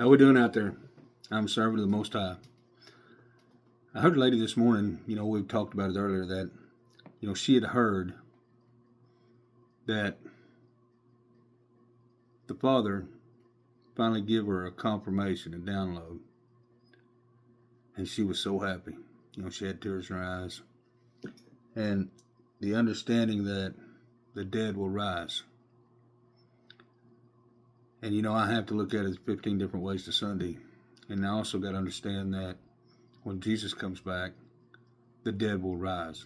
How we doing out there? I'm a servant of the Most High. I heard a lady this morning, we've talked about it earlier, that, she had heard that the Father finally gave her a confirmation, a download. And she was so happy. She had tears in her eyes. And the understanding that the dead will rise. And I have to look at it as 15 different ways to Sunday. And I also got to understand that when Jesus comes back, the dead will rise.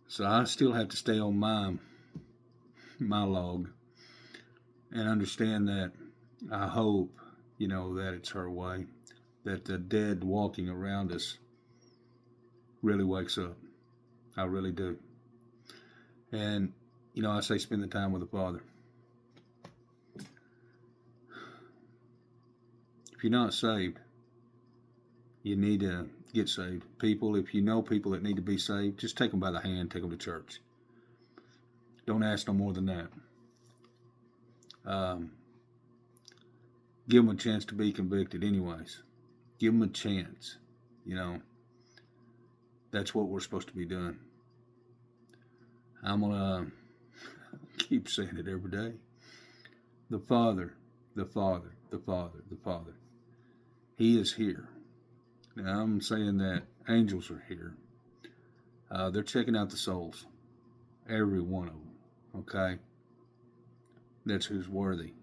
So I still have to stay on my log and understand that I hope, that it's her way, that the dead walking around us really wakes up. I really do. And, I say spend the time with the Father. If you're not saved, you need to get saved. People, if you know people that need to be saved, just take them by the hand, take them to church. Don't ask no more than that. Give them a chance to be convicted anyways. Give them a chance. That's what we're supposed to be doing. I'm going to keep saying it every day. The Father, the Father, the Father, the Father. He is here. Now, I'm saying that angels are here. They're checking out the souls. Every one of them. Okay? That's who's worthy.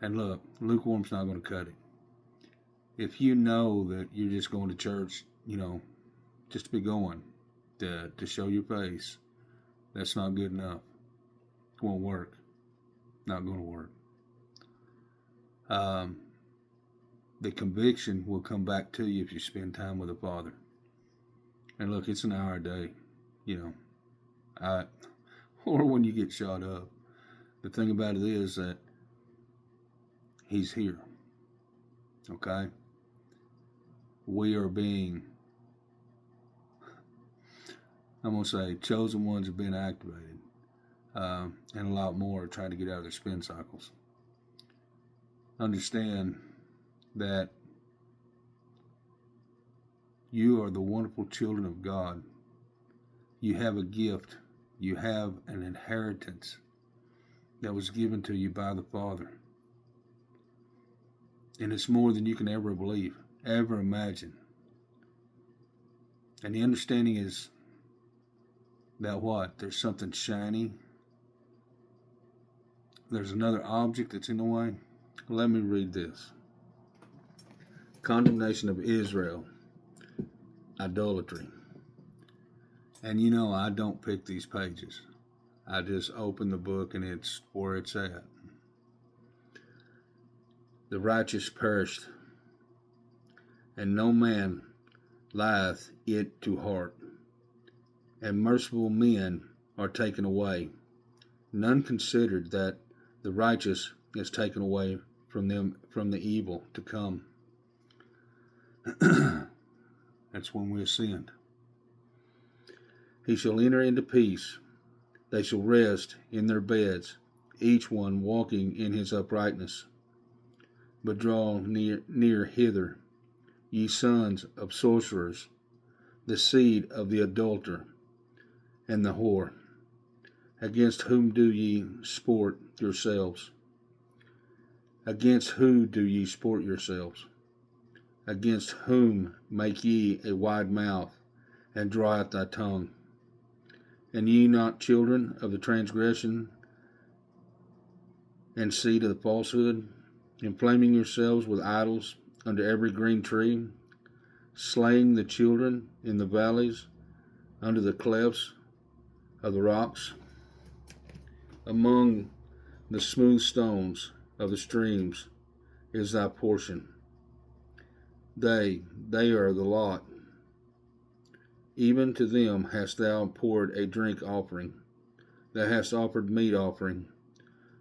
And look, lukewarm's not going to cut it. If you know that you're just going to church, just to be going, to show your face, that's not good enough. It won't work. Not going to work. The conviction will come back to you if you spend time with the Father. And look, it's an hour a day, or when you get shot up. The thing about it is that He's here. Okay? We are being, I'm going to say, chosen ones have been activated. And a lot more are trying to get out of their spin cycles. Understand that you are the wonderful children of God. You have a gift. You have an inheritance that was given to you by the Father. And it's more than you can ever believe, ever imagine. And the understanding is that what? There's something shiny. There's another object that's in the way. Let me read this. Condemnation of Israel. Idolatry. And I don't pick these pages. I just open the book and it's where it's at. The righteous perished, and no man lieth it to heart. And merciful men are taken away. None considered that the righteous is taken away from them, from the evil to come. That's when we ascend. He shall enter into peace. They shall rest in their beds, each one walking in his uprightness. But draw near hither, ye sons of sorcerers, the seed of the adulterer and the whore. Against whom do ye sport yourselves? Against who do ye sport yourselves? Against whom make ye a wide mouth, and draw out thy tongue? And ye not children of the transgression, and seed of the falsehood, inflaming yourselves with idols under every green tree, slaying the children in the valleys, under the clefts of the rocks, among the smooth stones of the streams is thy portion. They are the lot. Even to them hast thou poured a drink offering. Thou hast offered meat offering.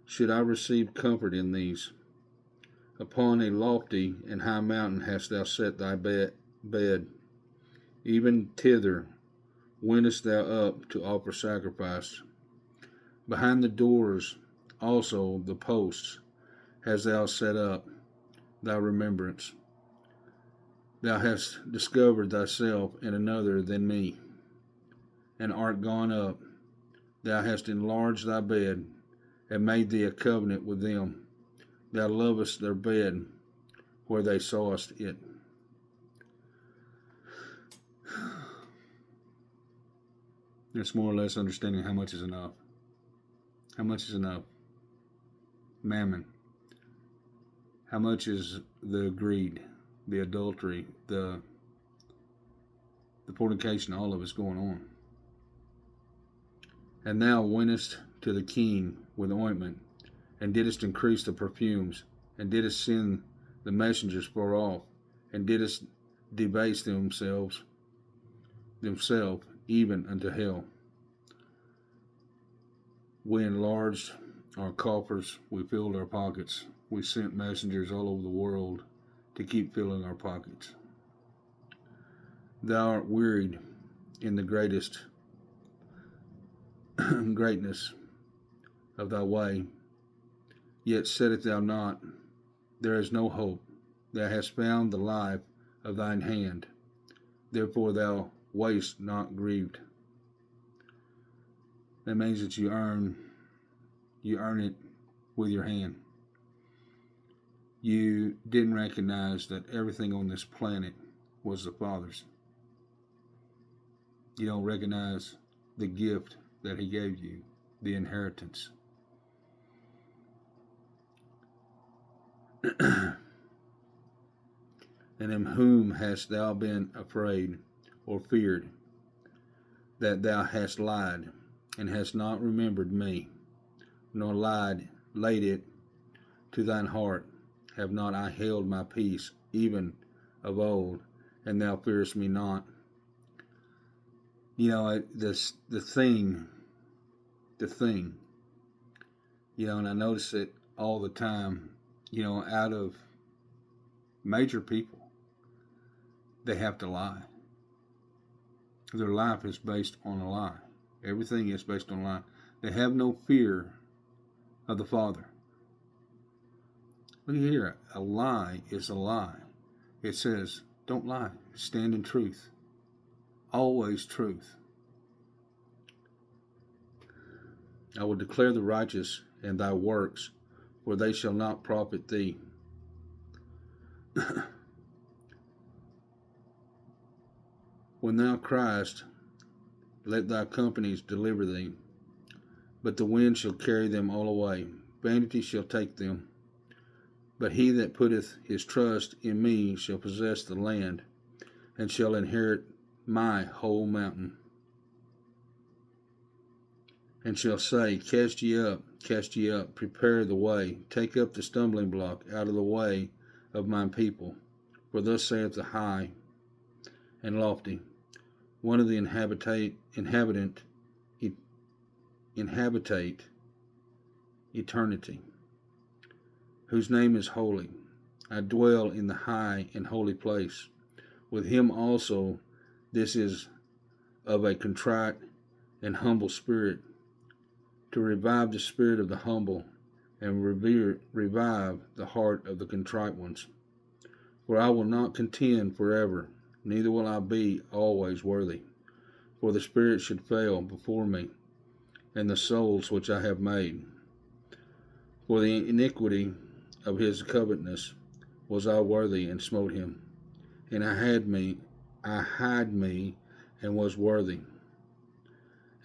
Should I receive comfort in these? Upon a lofty and high mountain hast thou set thy bed. Even thither wentest thou up to offer sacrifice. Behind the doors also the posts hast thou set up thy remembrance. Thou hast discovered thyself in another than me, and art gone up. Thou hast enlarged thy bed, and made thee a covenant with them. Thou lovest their bed where they sawest it. It's more or less understanding how much is enough. How much is enough? Mammon. How much is the greed, the adultery, the fornication, all of it's going on. And thou wentest to the king with ointment, and didst increase the perfumes, and didst send the messengers far off, and didst debase themselves even unto hell. We enlarged our coffers, we filled our pockets, we sent messengers all over the world to keep filling our pockets. Thou art wearied in the greatness of thy way, yet saidst thou not, there is no hope. Thou hast found the life of thine hand, therefore thou wast not grieved. That means that you earn it with your hand. You didn't recognize that everything on this planet was the Father's. You don't recognize the gift that He gave you, the inheritance. And in whom hast thou been afraid or feared, that thou hast lied, and hast not remembered me, nor laid it to thine heart? Have not I held my peace, even of old, and thou fearest me not? You know, the thing, you know, and I notice it all the time, you know, out of major people, they have to lie. Their life is based on a lie. Everything is based on a lie. They have no fear of the Father. Look here, a lie is a lie. It says, don't lie, stand in truth. Always truth. I will declare the righteous in thy works, for they shall not profit thee. When thou criest, let thy companies deliver thee, but the wind shall carry them all away. Vanity shall take them. But he that putteth his trust in me shall possess the land, and shall inherit my whole mountain. And shall say, cast ye up, prepare the way, take up the stumbling block out of the way of my people. For thus saith the high and lofty, one of the inhabitate eternity, whose name is holy. I dwell in the high and holy place. With him also this is of a contrite and humble spirit, to revive the spirit of the humble, and revive the heart of the contrite ones. For I will not contend forever, neither will I be always worthy. For the spirit should fail before me, and the souls which I have made. For the iniquity of his covetousness was I worthy, and smote him. And I hid me, and was worthy.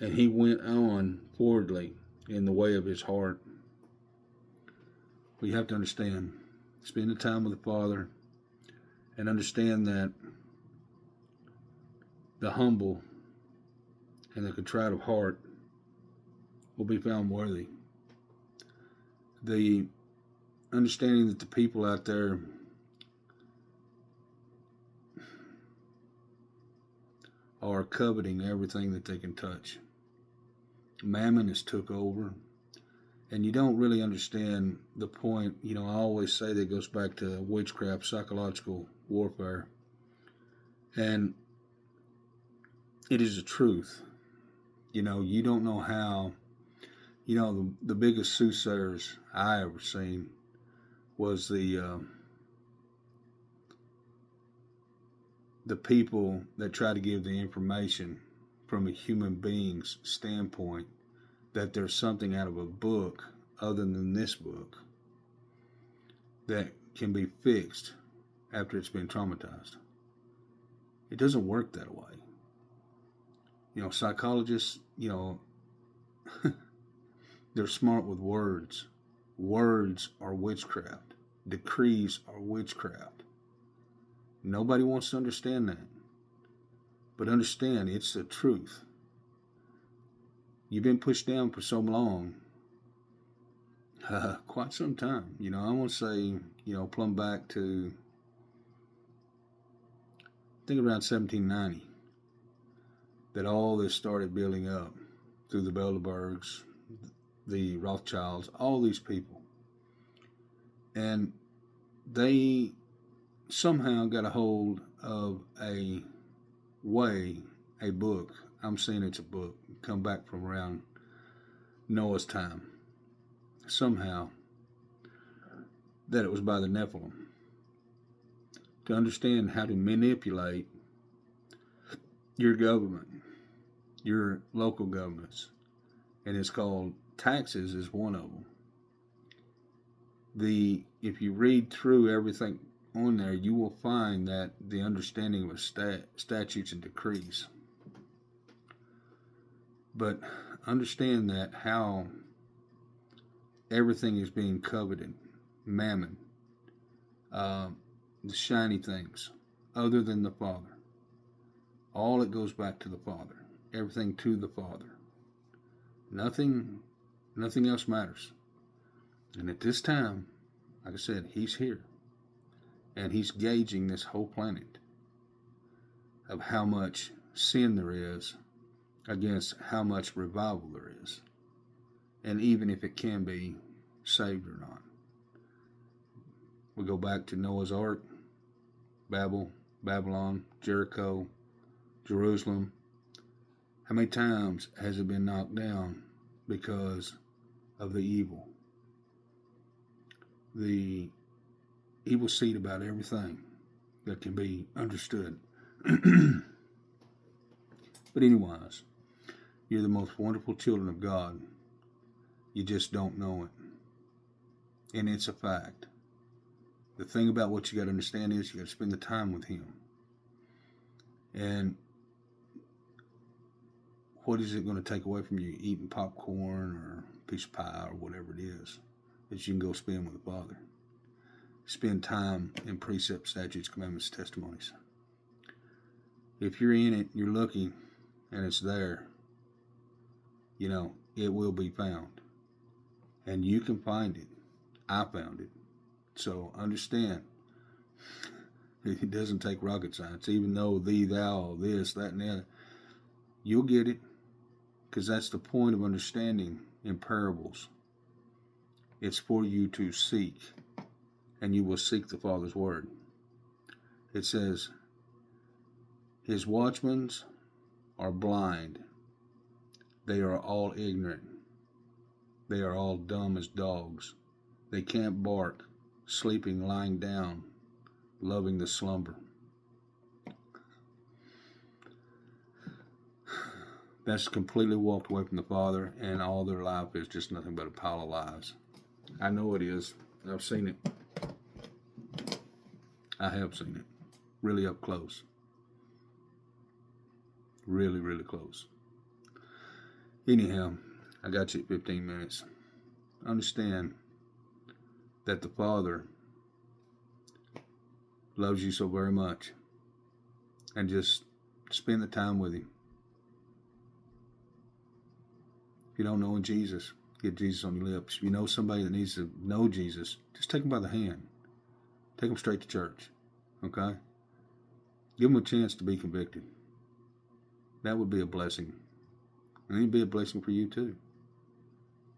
And he went on forwardly in the way of his heart. We have to understand, spend the time with the Father, and understand that the humble and the contrite of heart will be found worthy. The understanding that the people out there are coveting everything that they can touch. Mammon has took over, and you don't really understand the point. You know, I always say that goes back to witchcraft, psychological warfare, and it is the truth. You know, you don't know how, the biggest soothsayers I ever seen was the people that try to give the information from a human being's standpoint that there's something out of a book other than this book that can be fixed after it's been traumatized. It doesn't work that way. Psychologists, they're smart with words. Words are witchcraft. Decrees are witchcraft. Nobody wants to understand that. But understand, it's the truth. You've been pushed down for so long, quite some time. I want to say, plumb back to, I think around 1790, that all this started building up through the Bilderbergs, the Rothschilds, all these people. And they somehow got a hold of a book. I'm saying it's a book, come back from around Noah's time. Somehow, that it was by the Nephilim. To understand how to manipulate your government, your local governments, and it's called taxes is one of them. If you read through everything on there, you will find that the understanding of statutes and decrees. But understand that how everything is being coveted, mammon, the shiny things, other than the Father. All it goes back to the Father. Everything to the Father. Nothing else matters. And at this time, like I said, He's here. And He's gauging this whole planet of how much sin there is against how much revival there is. And even if it can be saved or not. We go back to Noah's Ark, Babylon, Jericho, Jerusalem. How many times has it been knocked down because of the evil? The evil seed about everything that can be understood. But anyways, you're the most wonderful children of God. You just don't know it. And it's a fact. The thing about what you got to understand is you got to spend the time with Him. And what is it going to take away from you eating popcorn or a piece of pie or whatever it is that you can go spend with the Father? Spend time in precepts, statutes, commandments, testimonies. If you're in it, you're looking, and it's there, it will be found. And you can find it. I found it. So understand, it doesn't take rocket science, even though thee, thou, this, that, and the other. You'll get it, because that's the point of understanding in parables. It's for you to seek, and you will seek the Father's word. It says, His watchmen are blind. They are all ignorant. They are all dumb as dogs. They can't bark, sleeping, lying down, loving the slumber. That's completely walked away from the Father, and all their life is just nothing but a pile of lies. I know it is. I've seen it. I have seen it. Really up close. Really, really close. Anyhow, I got you at 15 minutes. Understand that the Father loves you so very much. And just spend the time with Him. If you don't know Jesus, get Jesus on your lips. If you know somebody that needs to know Jesus, just take them by the hand. Take them straight to church. Okay? Give them a chance to be convicted. That would be a blessing. And it'd be a blessing for you too.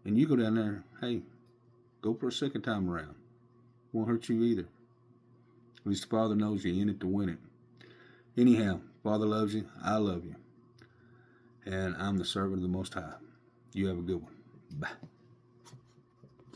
And you go down there, hey, go for a second time around. Won't hurt you either. At least the Father knows you're in it to win it. Anyhow, Father loves you. I love you. And I'm the servant of the Most High. You have a good one. Bye.